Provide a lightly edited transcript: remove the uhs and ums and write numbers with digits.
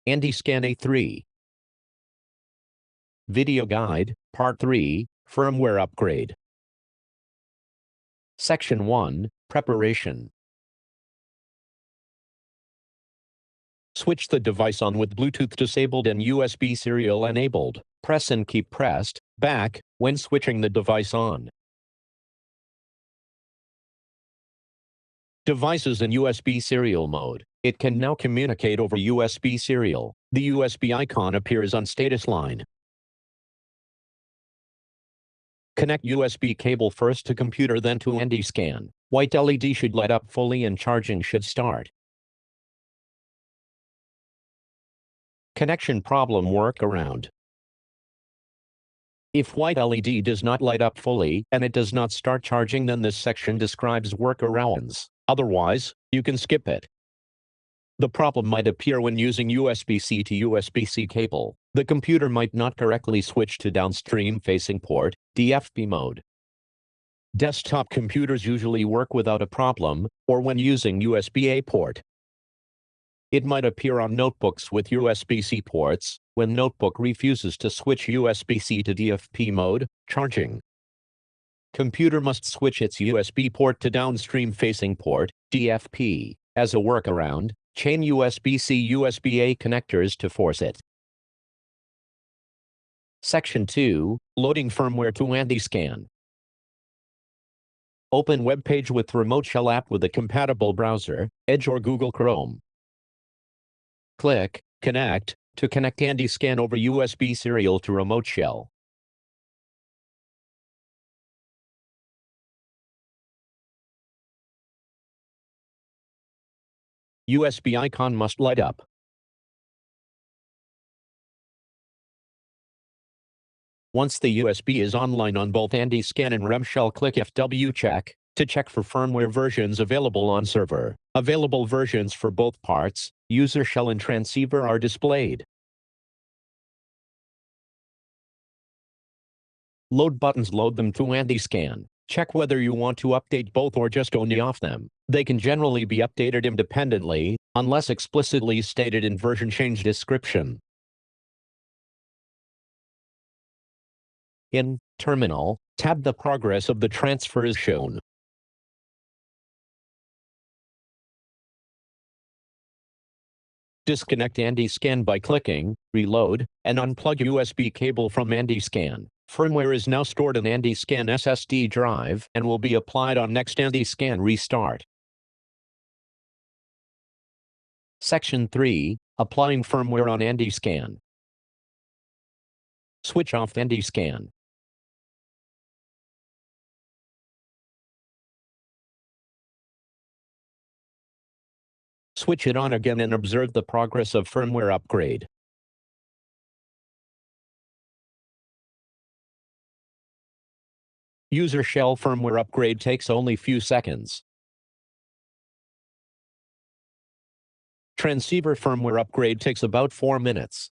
AndiScan A3. Video Guide, Part 3, Firmware Upgrade. Section 1, Preparation. Switch the device on with Bluetooth disabled and USB serial enabled. Press and keep pressed back when switching the device on. Device is in USB serial mode. It can now communicate over USB serial. The USB icon appears on status line. Connect USB cable first to computer, then to AndiScan. White LED should light up fully and charging should start. Connection problem workaround. If white LED does not light up fully and it does not start charging, then this section describes workarounds. Otherwise, you can skip it. The problem might appear when using USB-C to USB-C cable. The computer might not correctly switch to downstream facing port, DFP mode. Desktop computers usually work without a problem, or when using USB-A port. It might appear on notebooks with USB-C ports, when notebook refuses to switch USB-C to DFP mode, charging. Computer must switch its USB port to downstream facing port, DFP. As a workaround, chain USB-C USB-A connectors to force it. Section 2, Loading firmware to AndiScan. Open web page with Remote Shell app with a compatible browser, Edge or Google Chrome. Click Connect to connect AndiScan over USB serial to Remote Shell. USB icon must light up. Once the USB is online on both AndiScan and RemShell, click FW check to check for firmware versions available on server. Available versions for both parts, user shell and transceiver, are displayed. Load buttons load them to AndiScan. Check whether you want to update both or just only off them. They can generally be updated independently, unless explicitly stated in version change description. In Terminal tab, the progress of the transfer is shown. Disconnect AndiScan by clicking Reload and unplug USB cable from AndiScan. Firmware is now stored in AndiScan SSD drive and will be applied on next AndiScan restart. Section 3, Applying firmware on AndiScan. Switch off AndiScan. Switch it on again and observe the progress of firmware upgrade. User shell firmware upgrade takes only few seconds. Transceiver firmware upgrade takes about 4 minutes.